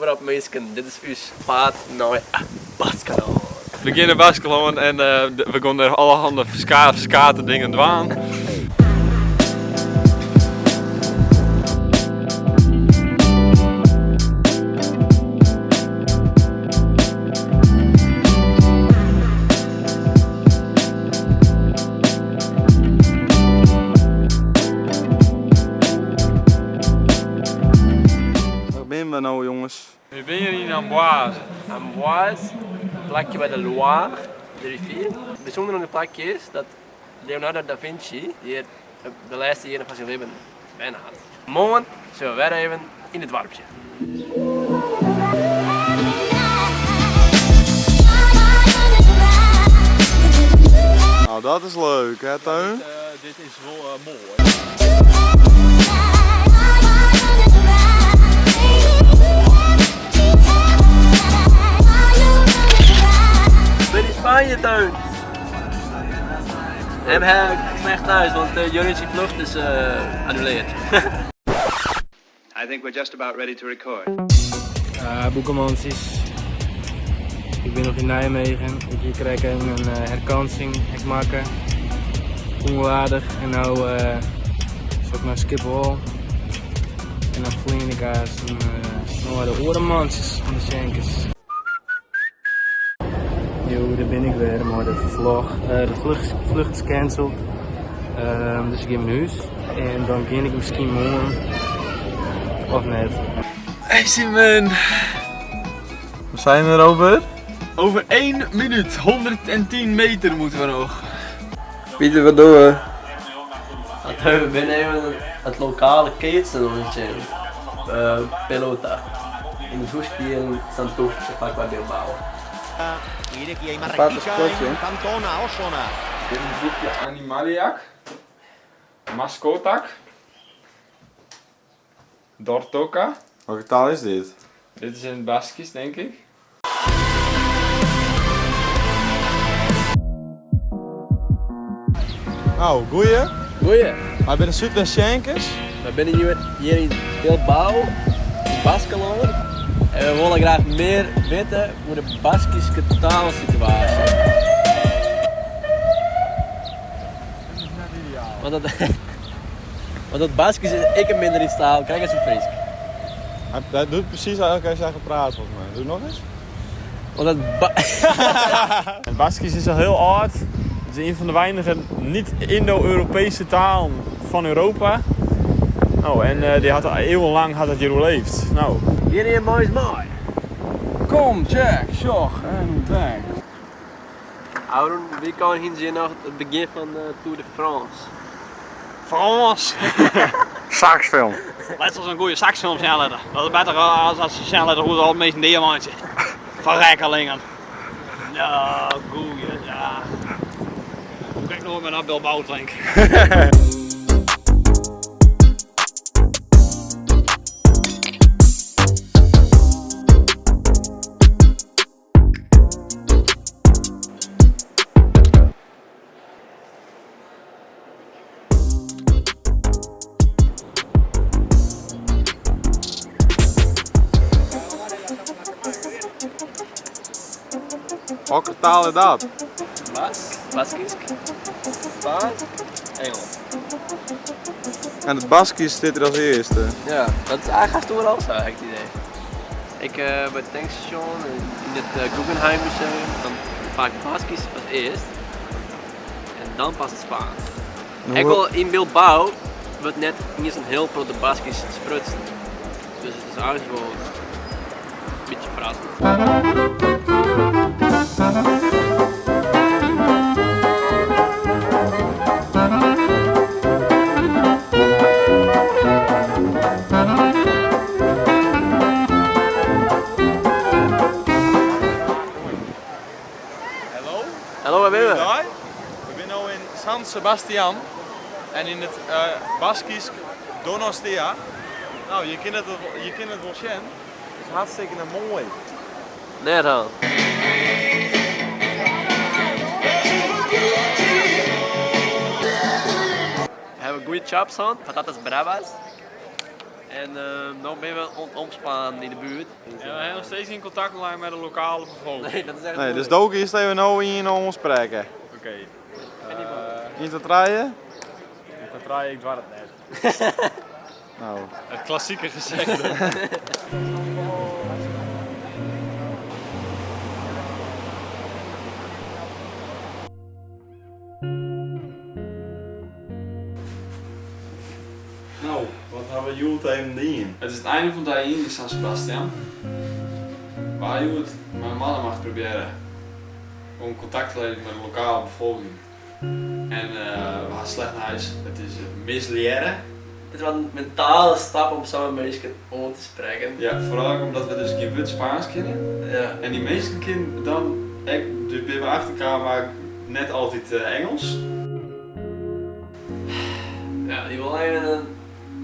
wat op meisken. Dit is uw paard naar Baskeland. We beginnen in Baskeland en we gaan er allerhande verskate dingen doen. Waar ben je nou, jongens? We zijn hier in Amboise. Amboise, een plekje bij de Loire, de rivier. Het bijzondere aan de plekje is dat Leonardo da Vinci hier de laatste jaren van zijn leven bijna had. Morgen zullen we weer even in het dorpje. Nou, dat is leuk, hè, Teun? Dit is wel mooi. Ben in Spanje, Teun. En we hebben slecht thuis, want Jurij's vlucht is annuleerd. I think we're just about ready to record. Boekemansies. Ik ben nog in Nijmegen. Ik krijg een herkansing, ik maken. Onwaardig en nou zoek naar Schiphol. En dan vlieg ik naar de orenmansjes van de Schenkers. Yo, daar ben ik weer, maar de vlucht is cancelled. Dus ik ga naar huis. En dan begin ik misschien morgen. Of net. Hey Simon! We zijn er over. Over 1 minuut, 110 meter moeten we nog. Pieter, wat doen we? We zijn even het lokale keetsenrondje. Pelota. In het hoesje in Santurce, vlak bij Bilbao. Aparte spotje. Dit is een boekje Animaliac, Mascotac, Dortoka. Welke taal is dit? Dit is in het Baskisch, denk ik. Nou, goeie. Goeie. Maar bij de Zuidwest Schenkers. We zijn hier in Bilbao, in Baskeland. En we willen graag meer weten hoe de Baskische taalsituatie is. Want dat Baskisch is ik een minder iets taal, kijk eens hoe Fries. Hij doet precies elke keer zeggen praat volgens mij. Doe nog eens. Want dat Het Baskisch is al heel oud. Het is een van de weinige niet-Indo-Europese talen van Europa. Oh, en die had eeuwenlang het hier geleefd. Nou. hier mooi is mooi. Kom, Jack, Sjog en back. Aaron, wie kan hier zien nog het begin van de Tour de France? Frans! Saxfilm. Let als een goede saxfilm zijn letten. Dat is beter als je zijn letten hoe het al het meest diamantje. Verrekkelingen. Ja, goeie, ja. Kijk nog maar naar Bilbao denk. Welke taal is dat? Baskisch, Spaans, Engels. En het Baskisch zit er als eerste. Ja, dat is eigenlijk overal zo, heb ik het idee. Ik bij het tankstation in het Guggenheim Museum, dan vaak het Baskisch als eerst. En dan pas het Spaans. Ik wil in Bilbao wordt net niet zo'n heel grote Baskisch sprutsen. Dus het is eigenlijk wel een beetje verrassend. Hallo, waar ben je? We zijn nu in San Sebastian en in het Baskisch Donostia. Nou, je kent het wel zien. Het is hartstikke mooi. Net al. We hebben goede chops aan, patatas bravas. En nu ben je wel omspaan in de buurt. En we hebben nog steeds geen contact met de lokale bevolking. Nee, dat is echt Nee, dus moeilijk. Doki is dat we nou in ons spreken. Oké. Niet te draaien? Dat draai ik dwars het net. Nou. Het klassieke gezegde. Nou, wat hebben we jullie tegen die? Het is het einde van de dag in San Sebastian. Waar je het met mannen mag proberen om contact te leggen met de lokale bevolking. En we gaan slecht naar huis. Het is misleren. Het is wel een mentale stap om samen met mensen om te spreken. Ja, vooral omdat we dus geen wit Spaans kennen. Ja. En die meesten kennen dan, dus bij mijn achterkamer net altijd Engels. Ja, die wil even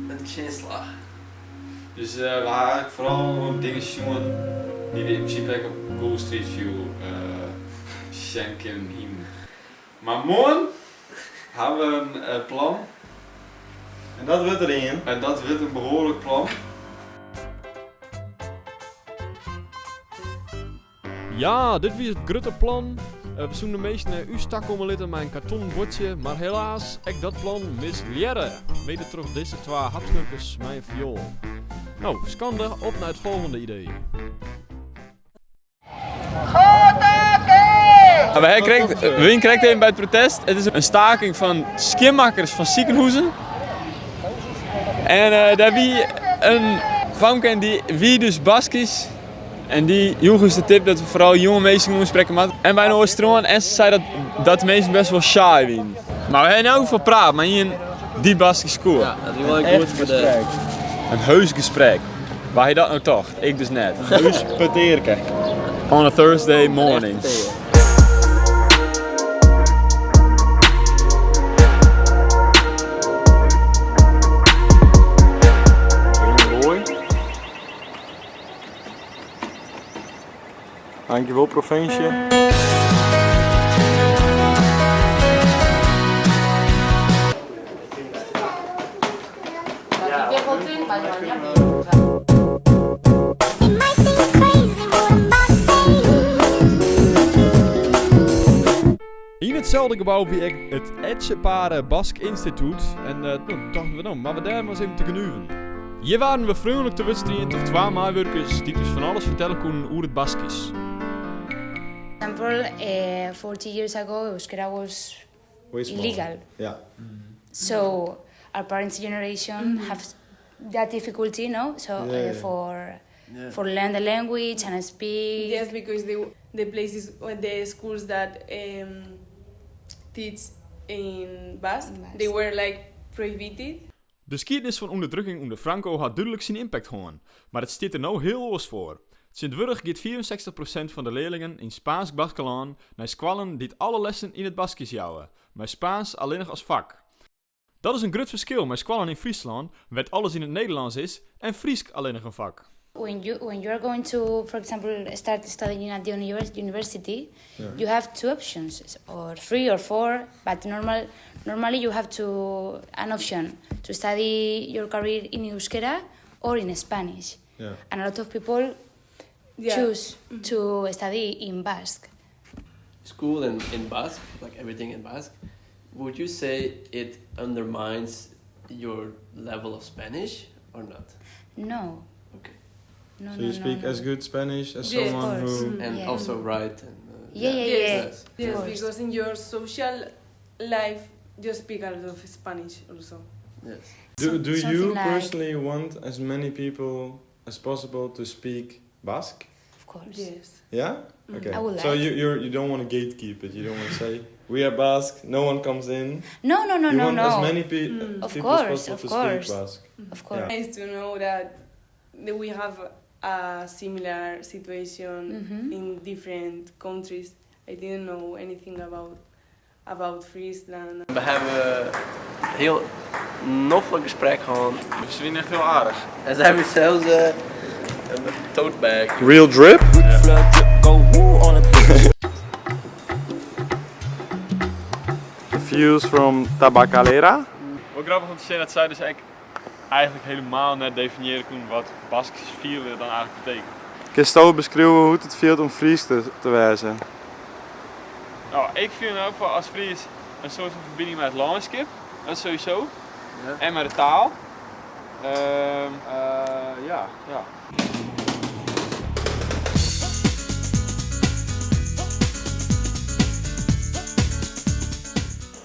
een chinslag. Dus we gaan eigenlijk vooral gewoon dingen zien die we in principe ook op Google Street View schenken hem. Maar morgen hebben we een plan. En dat wordt erin. En dat wordt een behoorlijk plan. Ja, dit was het grote plan. We zoeken de meesten naar u stak komen litten met een kartonnen bordje, maar helaas, ik dat plan misleren. Mede terug deze twee hapsnurkers mijn viool. Nou, schande, op naar het volgende idee. Wien krijgt even bij het protest. Het is een staking van skimmakkers van ziekenhuizen. En daar wie een vanken die wie dus Baskisch. En die joeg ons de tip dat we vooral jonge mensen moeten spreken met. En bij Noordstroom en ze zei dat de mensen best wel shy zijn. Maar we hebben in elk geval praat, maar hier in die Baskisch school. Ja, dat is wel een goed voor de... Een heus gesprek. Waar je dat nou toch? Ik dus net. Heus peteerke. On a Thursday morning. Dankjewel provincie. In hetzelfde gebouw wie ik het Etchepare Bask Instituut. En toen dachten we dan, maar we daar maar eens even te genuven. Hier waren we vriendelijk te wedstrijden tot twee maaiwerkers die dus van alles vertellen konden over het Baskisch. For example, 40 years ago, Euskera was illegal. Ja. So our parents' generation have that difficulty, no? So for learn the language and speak. Yes, because the places, the schools that teach in Basque, they were like prohibited. De geschiedenis van onderdrukking onder Franco had duidelijk zijn impact gehad, maar het staat er nou heel los voor. Sint-Wurg gaat 64% van de leerlingen in Spaans-Baskelaan naar squallen die alle lessen in het Baskisch jouwen, maar Spaans alleen nog als vak. Dat is een groot verschil met squallen in Friesland, waar alles in het Nederlands is en Friesk alleen nog een vak. When you are going to, for example, start studying at the university, you have two options, or 3 or 4. But normally you have an option to study your career in Euskera or in Spanish. Yeah. And a lot of people choose to study in Basque. School in Basque, like everything in Basque, would you say it undermines your level of Spanish or not? No. Okay. No, So you speak as good Spanish as Yes. someone who... And also write and... Yes. Yes, because in your social life, you speak a lot of Spanish also. Yes. Do you Something like- personally want as many people as possible to speak Basque? Of course. Yes. Yeah? Okay. I would So like. you don't want to gatekeep it. You don't want to say we are Basque. No one comes in. No, you want as many Of people course, as possible of to course. speak Basque. Of course. Yeah. Nice to know that we have a similar situation in different countries. I didn't know anything about Friesland. We hebben een heel noffelijk gesprek gehad. Ze zijn echt heel aardig. En ze hebben zelfs een tote bag. Real drip? The views from Tabacalera. Wat grappig om te zien dat zij dus eigenlijk helemaal net definiëren kunnen wat Baskisch vieren dan eigenlijk betekent. Kun je zo beschrijven hoe het voelt om Fries te wezen? Nou, ik vind ook voor als Fries een soort van verbinding met het landschap, dat is sowieso. Ja. En met de taal. Ja.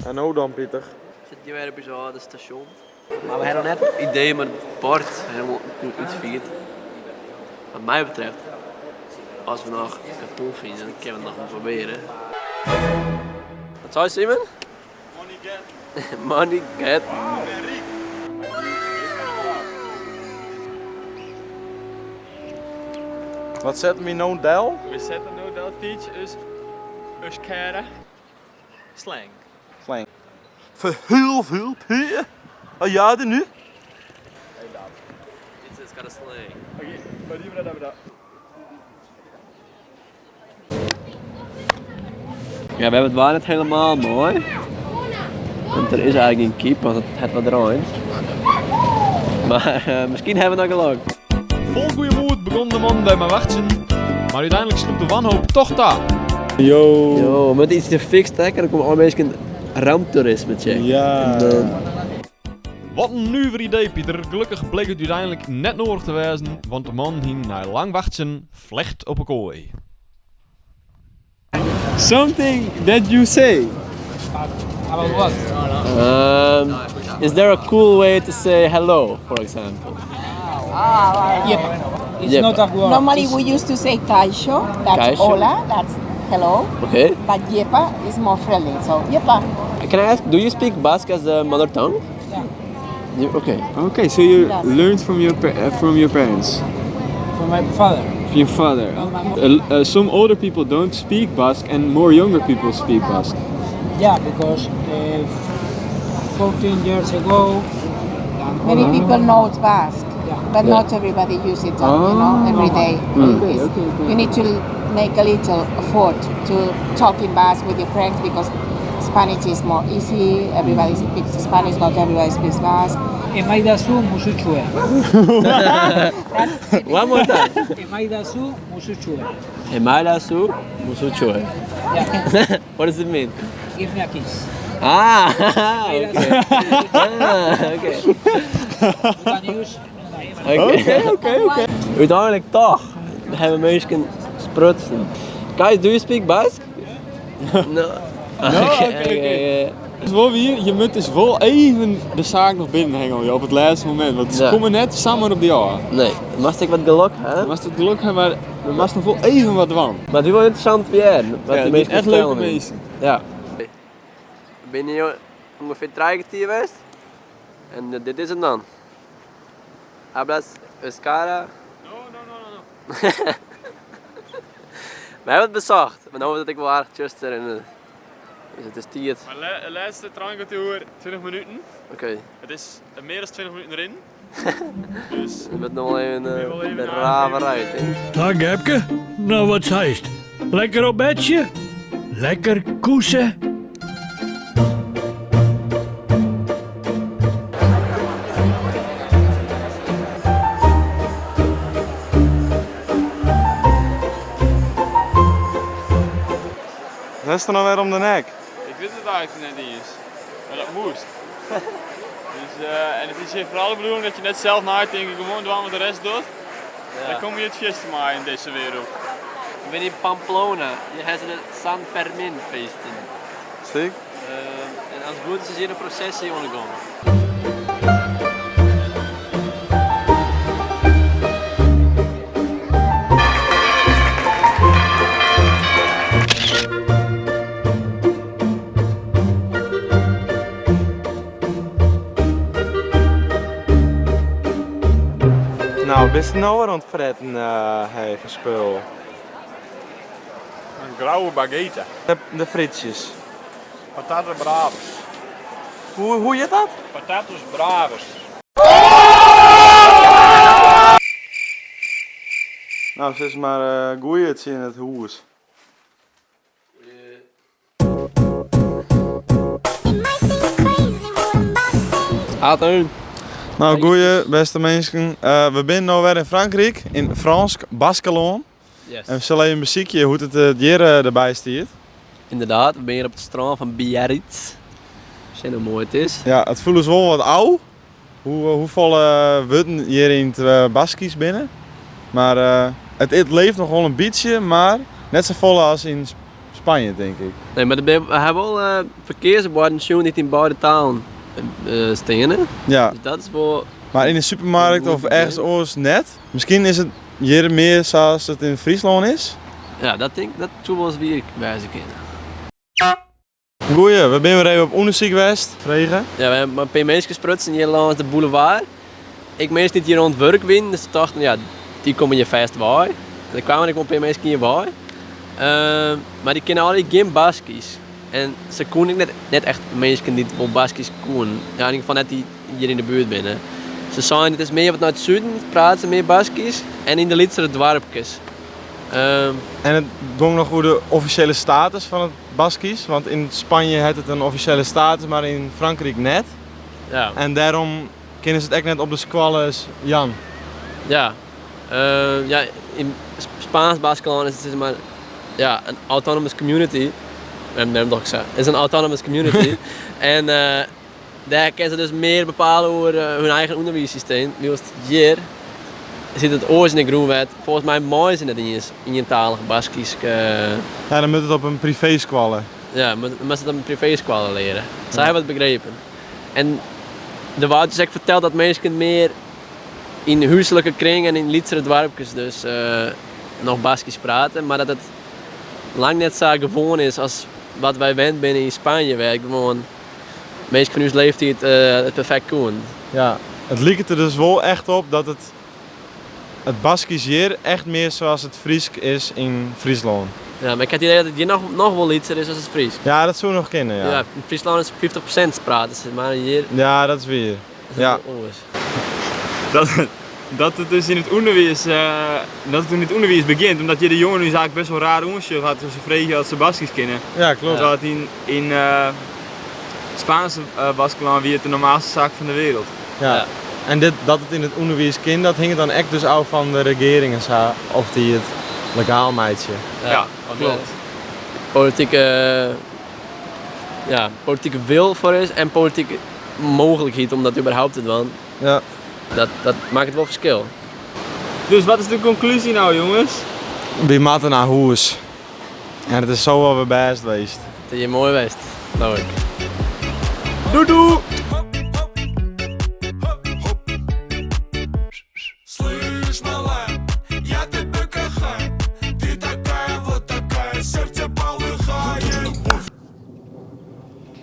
En nou dan, Pieter? Zit je weer op het station. Maar we hebben net het idee met het bord helemaal iets viert. Wat mij betreft, als we nog karton vinden, dan kunnen we het nog proberen. Wat zou je, Simon? Money get. Money get. Wat zet me nou Del? We zetten nu dat teach is keren. Slang. Slang. Voor heel veel Peer. Oh ja, nu? It's got a slang. Oké, maar die hebben we dat. Ja, we hebben het waar net helemaal mooi. Want er is eigenlijk geen keep, want het wat draait. Maar misschien hebben we nog geluk. Vol goede moed begon de man bij mijn wachtsen, maar uiteindelijk sloeg de wanhoop toch daar. Yo, met iets te fixen, hè, dan komen alle mensen ramptoerisme checken. Ja. En dan... Wat een nuver idee, Pieter. Gelukkig bleek het uiteindelijk net nodig te wezen, want de man hing na lang wachtsen vlecht op een kooi. Something that you say. About what? Is there a cool way to say hello, for example? Yep. It's Yep. not a word. Normally It's- we used to say kaisho, that's Kaisho. hola, that's hello, Okay. but yepa is more friendly, so yepa. Can I ask, do you speak Basque as a mother tongue? Yeah. Okay. Okay, so you Yes. learned from your parents, From my father. from your father. Some older people don't speak Basque, and more younger people speak Basque. Yeah, because 14 years ago. Many people know Basque, Yeah. but not everybody uses it, every day. You need to make a little effort to talk in Basque with your friends because Spanish is more easy. Everybody speaks Spanish, not everybody speaks Basque. Emaidazu musuchue. One more time. Emaidazu musuchue. Hemalasu musuchoe. Yeah, What does it mean? give me a kiss. Ah, okay. Okay. You can use Okay. Uiteindelijk toch hebben mensen sprutsen. Guys, do you speak Basque? No. Okay. Dus wel weer, je moet dus wel even de zaak nog binnenhengelen op het laatste moment. Want ze Ja. komen net samen op die jaar. Nee, moest ik wat geluk hebben. Dan was het geluk hebben, maar er was nog wel even wat van. Maar het is wel interessant weer. Wat Ja, de die mensen echt leuke vertellen. mensen. Ja. Ben je ongeveer 3 kwartier geweest? En dit is het dan. Hablas Euskara? No. We hebben het bezocht, maar nu dat ik wel aardig tjuster en dus het is tijd. Maar de laatste trainkwartier 20 minuten. Oké, Het is meer dan 20 minuten erin. Dus we moeten nog wel even wel even de aangeven. raven uit. Dag Gepke, nou wat heist? Lekker op bedje? Lekker koesen? Dat is er nou weer om de nek. ik wist het eigenlijk net niet eens. Maar dat moest. Dus, en het is hier vooral de bedoeling dat je net zelf nadenkt en gewoon doen wat de rest doet. Dan kom je het feest maken in deze wereld. Ik ben in Pamplona, je hebt de San Fermin feesten. Steek? En als het goed is, is hier een processie ondergaan. Nou, best nou weer aan het fretten, voor spul. Een grauwe baguette. De frietjes. Patatas bravas. Hoe je dat? Patatas bravas. Nou, ze is maar goeie in het huis. Gaat erin. Nou, goeie beste mensen. We zijn nu weer in Frankrijk, in Frans Baskelon. Yes. En we zullen even een muziekje hoe het hier erbij staat. Inderdaad, we zijn hier op het strand van Biarritz. Zie hoe mooi het is. Ja, het voelt wel wat oud. Hoeveel woorden hier in het Baskisch binnen. Maar het leeft nog wel een beetje, maar net zo vol als in Spanje, denk ik. Nee, maar we hebben wel verkeersborden die in beide talen staan. Ja. Dus dat is wel... Maar in de supermarkt of ergens anders net. Misschien is het hier meer zoals het in Friesland is. Ja, dat zou wel eens weer wijzen kunnen. Goeie, we zijn weer even op Onderziek West, vregen. Ja, we hebben een paar mensen gesprutst hier langs de boulevard. Ik mensen die hier rond werk winnen, dus dachten ja, die komen hier vast bij. Dan kwamen ik een paar mensen hier bij. Maar die kennen alle geen Baskisch. En ze konden net echt mensen die wel Baskisch konden. Ja, in ieder geval net die hier in de buurt binnen. Ze zeiden het is meer wat naar het zuiden, praten ze meer Baskisch. En in de lietsere dorpjes. En het ging nog hoe de officiële status van het Baskisch. Want in Spanje heeft het een officiële status, maar in Frankrijk net. Ja. En daarom kennen ze het echt net op de squallen als Jan. Ja. Ja, in Spaans Baskeland is het zeg maar ja, een autonomous community. Het is een autonomous community. En daar kunnen ze dus meer bepalen over hun eigen onderwijssysteem. Zoals hier zit het oors in de groenwet. Volgens mij mooi is het in je talige Baskisch. Ja, dan moet het op een privé squallen. Ja, moet het op een privé squallen leren. Zij hebben het begrepen. En de Wout is echt verteld dat mensen meer in huiselijke kring en in lietsere dorpjes dus nog Baskisch praten, maar dat het lang net zo gewoon is als wat wij wend binnen in Spanje, waar ik gewoon mensen van ons leeftijd het perfect kunnen. Ja, het lijkt er dus wel echt op dat het Baskisch hier echt meer zoals het Friesk is in Friesland. Ja, maar ik heb het idee dat het hier nog wel lietser is als het Fries. Ja, dat zou nog kennen, ja. Ja, in Friesland is 50% praten, maar hier... Ja, dat is weer. Ja. Dat het dus in het onderwijs begint, omdat je de jongen nu eigenlijk best wel raar onderzoek had tussen vregen als ze Baskisch kennen. Ja, klopt. Terwijl het in Spaanse Baskeland weer het de normaalste zaak van de wereld. Ja. En dat het in het onderwijs kind, dat hing dan echt dus af van de regering en zo, of die het legaal meidje. Ja, klopt. Politieke wil voor is en politieke mogelijkheid om dat überhaupt te doen. Ja. Dat maakt het wel verschil. Dus wat is de conclusie nou, jongens? We moeten naar huis. En het is zo wel weer best geweest. Het is hier mooi geweest, geloof ik. Doei doei!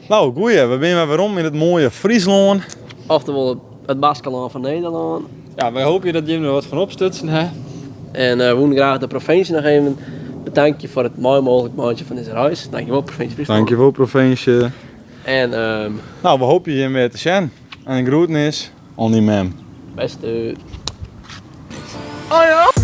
Nou, goeie, we zijn weer om in het mooie Friesland. Oftewel het Baskeland van Nederland. Ja, wij hopen dat jullie er wat van opstutsen, hè? En we willen graag de provincie nog even bedanken voor het mooi mogelijk maandje van deze reis. Dankjewel, provincie Friesland. Dankjewel, provincie. En nou, we hopen je weer te zien. En de groeten is, on die mem. Beste. Oh ja?